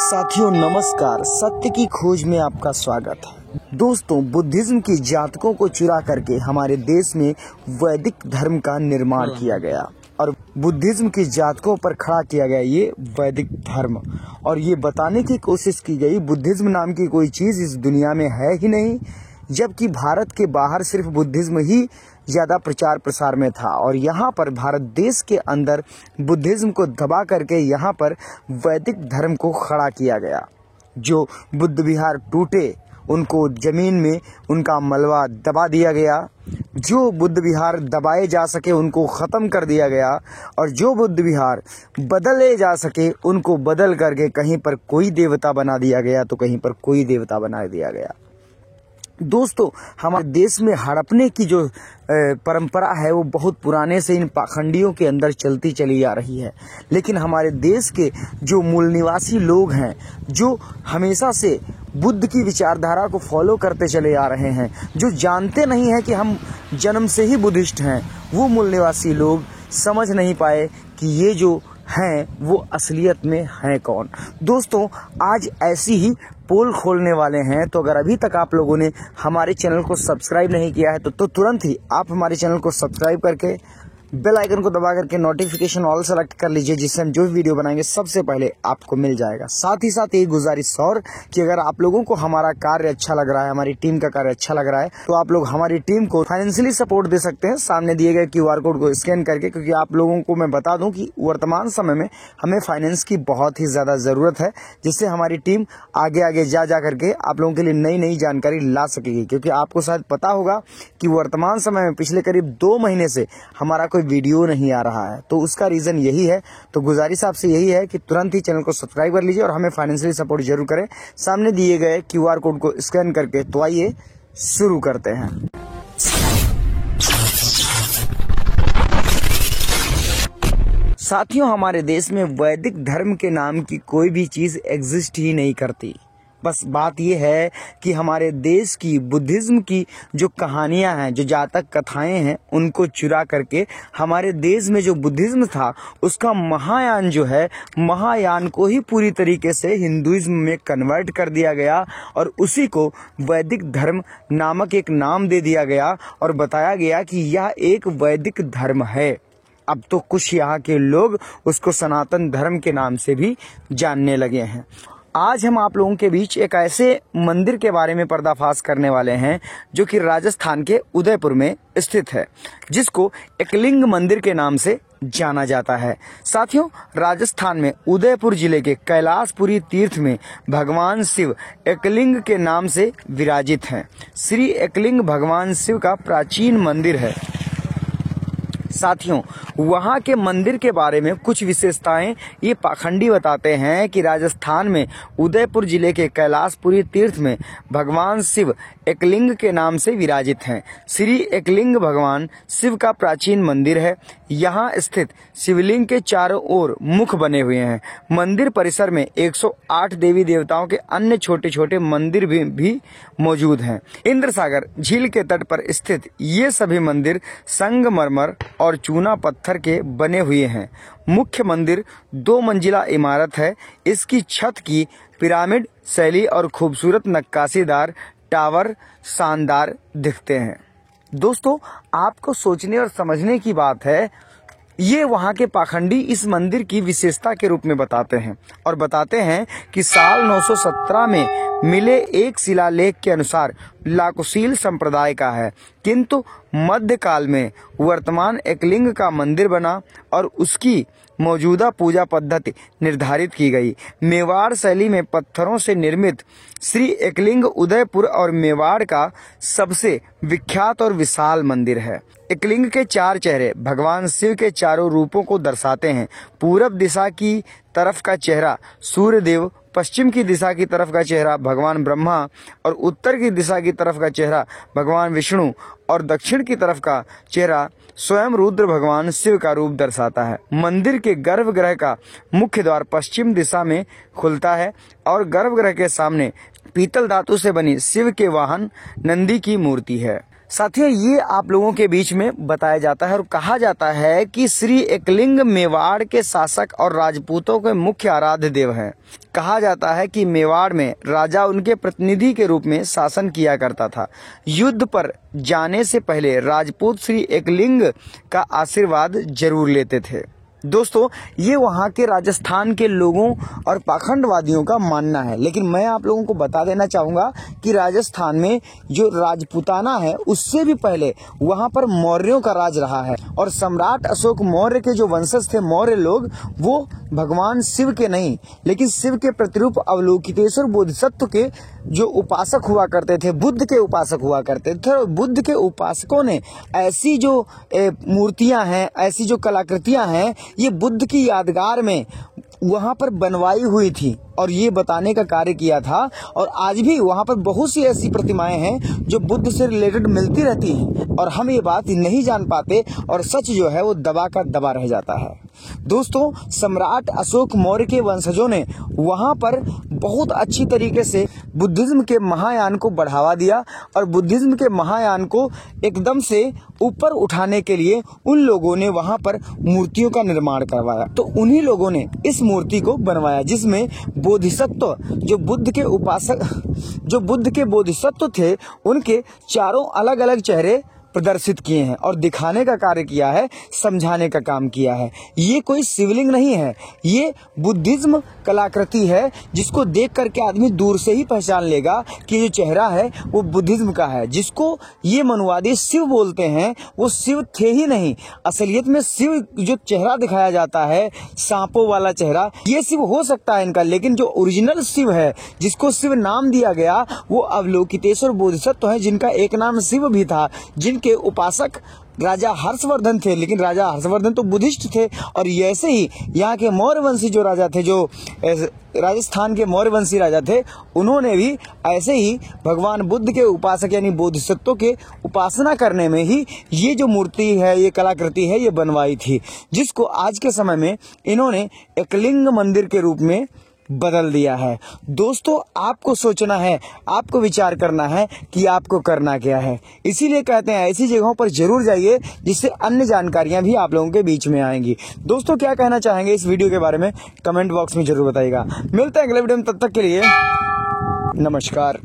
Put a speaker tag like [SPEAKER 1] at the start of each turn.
[SPEAKER 1] साथियों नमस्कार, सत्य की खोज में आपका स्वागत है। दोस्तों, बुद्धिज्म की जातकों को चुरा करके हमारे देश में वैदिक धर्म का निर्माण किया गया और बुद्धिज्म की जातकों पर खड़ा किया गया ये वैदिक धर्म, और ये बताने की कोशिश की गई बुद्धिज्म नाम की कोई चीज इस दुनिया में है ही नहीं, जबकि भारत के बाहर सिर्फ बुद्धिज्म ही ज़्यादा प्रचार प्रसार में था और यहाँ पर भारत देश के अंदर बुद्धिज्म को दबा करके यहाँ पर वैदिक धर्म को खड़ा किया गया। जो बुद्ध विहार टूटे उनको जमीन में उनका मलबा दबा दिया गया, जो बुद्ध विहार दबाए जा सके उनको ख़त्म कर दिया गया और जो बुद्ध विहार बदले जा सके उनको बदल करके कहीं पर कोई देवता बना दिया गया तो कहीं पर कोई देवता बना दिया गया। दोस्तों, हमारे देश में हड़पने की जो परंपरा है वो बहुत पुराने से इन पाखंडियों के अंदर चलती चली आ रही है, लेकिन हमारे देश के जो मूल निवासी लोग हैं, जो हमेशा से बुद्ध की विचारधारा को फॉलो करते चले आ रहे हैं, जो जानते नहीं हैं कि हम जन्म से ही बुद्धिस्ट हैं, वो मूल निवासी लोग समझ नहीं पाए कि ये जो हैं वो असलियत में हैं कौन। दोस्तों, आज ऐसी ही पोल खोलने वाले हैं, तो अगर अभी तक आप लोगों ने हमारे चैनल को सब्सक्राइब नहीं किया है तो तुरंत ही आप हमारे चैनल को सब्सक्राइब करके बेल आइकन को दबा करके नोटिफिकेशन ऑल सेलेक्ट कर लीजिए, जिससे हम जो भी वीडियो बनाएंगे सबसे पहले आपको मिल जाएगा। साथ ही साथ ये गुजारिश और कि अगर आप लोगों को हमारा कार्य अच्छा लग रहा है, हमारी टीम का कार्य अच्छा लग रहा है, तो आप लोग हमारी टीम को फाइनेंशियली सपोर्ट दे सकते हैं सामने दिए गए QR कोड को स्कैन करके, क्योंकि आप लोगों को मैं बता दूं कि वर्तमान समय में हमें फाइनेंस की बहुत ही ज्यादा जरूरत है, जिससे हमारी टीम आगे आगे जा करके आप लोगों के लिए नई नई जानकारी ला सकेगी। क्योंकि आपको शायद पता होगा कि वर्तमान समय में पिछले करीब 2 महीने से हमारा कोई वीडियो नहीं आ रहा है, तो उसका रीजन यही है। तो गुजारिश आपसे यही है कि तुरंत ही चैनल को सब्सक्राइब कर लीजिए और हमें फाइनेंशियली सपोर्ट जरूर करें सामने दिए गए QR कोड को स्कैन करके। तो आइए शुरू करते हैं। साथियों, हमारे देश में वैदिक धर्म के नाम की कोई भी चीज एग्जिस्ट ही नहीं करती। बस बात यह है कि हमारे देश की बुद्धिज्म की जो कहानियां हैं, जो जातक कथाएं हैं, उनको चुरा करके हमारे देश में जो बुद्धिज्म था उसका महायान जो है, महायान को ही पूरी तरीके से हिंदुइज्म में कन्वर्ट कर दिया गया और उसी को वैदिक धर्म नामक एक नाम दे दिया गया और बताया गया कि यह एक वैदिक धर्म है। अब तो कुछ यहाँ के लोग उसको सनातन धर्म के नाम से भी जानने लगे हैं। आज हम आप लोगों के बीच एक ऐसे मंदिर के बारे में पर्दाफाश करने वाले हैं जो कि राजस्थान के उदयपुर में स्थित है, जिसको एकलिंग मंदिर के नाम से जाना जाता है। साथियों, राजस्थान में उदयपुर जिले के कैलाशपुरी तीर्थ में भगवान शिव एकलिंग के नाम से विराजित हैं। श्री एकलिंग भगवान शिव का प्राचीन मंदिर है। साथियों, वहां के मंदिर के बारे में कुछ विशेषताएं ये पाखंडी बताते हैं कि राजस्थान में उदयपुर जिले के कैलाशपुरी तीर्थ में भगवान शिव एकलिंग के नाम से विराजित हैं। श्री एकलिंग भगवान शिव का प्राचीन मंदिर है। यहाँ स्थित शिवलिंग के चारों ओर मुख बने हुए हैं। मंदिर परिसर में 108 देवी देवताओं के अन्य छोटे छोटे मंदिर भी मौजूद हैं। इंद्र सागर झील के तट पर स्थित ये सभी मंदिर संगमरमर और चूना पत्थर के बने हुए हैं। मुख्य मंदिर 2 मंजिला इमारत है। इसकी छत की पिरामिड शैली और खूबसूरत नक्काशीदार टावर शानदार दिखते हैं। दोस्तों, आपको सोचने और समझने की बात है, ये वहाँ के पाखंडी इस मंदिर की विशेषता के रूप में बताते हैं और बताते हैं कि साल 917 में मिले एक शिलालेख के अनुसार लाकुशील संप्रदाय का है, किंतु मध्यकाल में वर्तमान एकलिंग का मंदिर बना और उसकी मौजूदा पूजा पद्धति निर्धारित की गई। मेवाड़ शैली में पत्थरों से निर्मित श्री एकलिंग उदयपुर और मेवाड़ का सबसे विख्यात और विशाल मंदिर है। एकलिंग के 4 चेहरे भगवान शिव के चारों रूपों को दर्शाते हैं। पूरब दिशा की तरफ का चेहरा सूर्य देव, पश्चिम की दिशा की तरफ का चेहरा भगवान ब्रह्मा और उत्तर की दिशा की तरफ का चेहरा भगवान विष्णु और दक्षिण की तरफ का चेहरा स्वयं रुद्र भगवान शिव का रूप दर्शाता है। मंदिर के गर्भगृह का मुख्य द्वार पश्चिम दिशा में खुलता है और गर्भगृह के सामने पीतल धातु से बनी शिव के वाहन नंदी की मूर्ति है। साथियों, ये आप लोगों के बीच में बताया जाता है और कहा जाता है कि श्री एकलिंग मेवाड़ के शासक और राजपूतों के मुख्य आराध्य देव हैं। कहा जाता है कि मेवाड़ में राजा उनके प्रतिनिधि के रूप में शासन किया करता था। युद्ध पर जाने से पहले राजपूत श्री एकलिंग का आशीर्वाद जरूर लेते थे। दोस्तों, ये वहाँ के राजस्थान के लोगों और पाखंडवादियों का मानना है, लेकिन मैं आप लोगों को बता देना चाहूँगा कि राजस्थान में जो राजपूताना है उससे भी पहले वहाँ पर मौर्यों का राज रहा है। और सम्राट अशोक मौर्य के जो वंशज थे मौर्य लोग, वो भगवान शिव के नहीं लेकिन शिव के प्रतिरूप अवलोकितेश्वर बोधिसत्व के जो उपासक हुआ करते थे, बुद्ध के उपासक हुआ करते थे। बुद्ध के उपासकों ने ऐसी जो मूर्तियां हैं, ऐसी जो कलाकृतियां हैं, ये बुद्ध की यादगार में वहाँ पर बनवाई हुई थी और ये बताने का कार्य किया था। और आज भी वहाँ पर बहुत सी ऐसी प्रतिमाएं हैं जो बुद्ध से रिलेटेड मिलती रहती हैं और हम ये बात नहीं जान पाते और सच जो है वो दबा का दबा रह जाता है। दोस्तों, सम्राट अशोक मौर्य के वंशजों ने वहाँ पर बहुत अच्छी तरीके से बुद्धिज्म के महायान को बढ़ावा दिया और बुद्धिज्म के महायान को एकदम से ऊपर उठाने के लिए उन लोगों ने वहाँ पर मूर्तियों का निर्माण करवाया। तो उन्हीं लोगों ने इस मूर्ति को बनवाया जिसमें बोधिसत्व, जो बुद्ध के बोधिसत्व थे, उनके चारों अलग अलग चेहरे प्रदर्शित किए हैं और दिखाने का कार्य किया है, समझाने का काम किया है। ये कोई शिवलिंग नहीं है, ये बुद्धिज्म कलाकृति है जिसको देख करके आदमी दूर से ही पहचान लेगा कि जो चेहरा है वो बुद्धिज्म का है। जिसको ये मनुवादी शिव बोलते हैं वो शिव थे ही नहीं। असलियत में शिव जो चेहरा दिखाया जाता है, सांपों वाला चेहरा, ये शिव हो सकता है इनका, लेकिन जो ओरिजिनल शिव है, जिसको शिव नाम दिया गया, वो अवलोकितेश्वर बोधिसत्व है, जिनका एक नाम शिव भी था, के उपासक राजा हर्षवर्धन थे। लेकिन राजा हर्षवर्धन तो बुद्धिस्ट थे और ऐसे ही यहाँ के मौर्यवंशी जो राजा थे, जो राजस्थान के मौर्यवंशी राजा थे, उन्होंने भी ऐसे ही भगवान बुद्ध के उपासक यानी बोधिसत्वों के उपासना करने में ही ये जो मूर्ति है, ये कलाकृति है, ये बनवाई थी, जिसको आज के समय में इन्होंने एकलिंग मंदिर के रूप में बदल दिया है। दोस्तों, आपको सोचना है, आपको विचार करना है कि आपको करना क्या है। इसीलिए कहते हैं ऐसी जगहों पर जरूर जाइए जिससे अन्य जानकारियां भी आप लोगों के बीच में आएंगी। दोस्तों, क्या कहना चाहेंगे इस वीडियो के बारे में कमेंट बॉक्स में जरूर बताइएगा। मिलते हैं अगले वीडियो में, तब तक के लिए नमस्कार।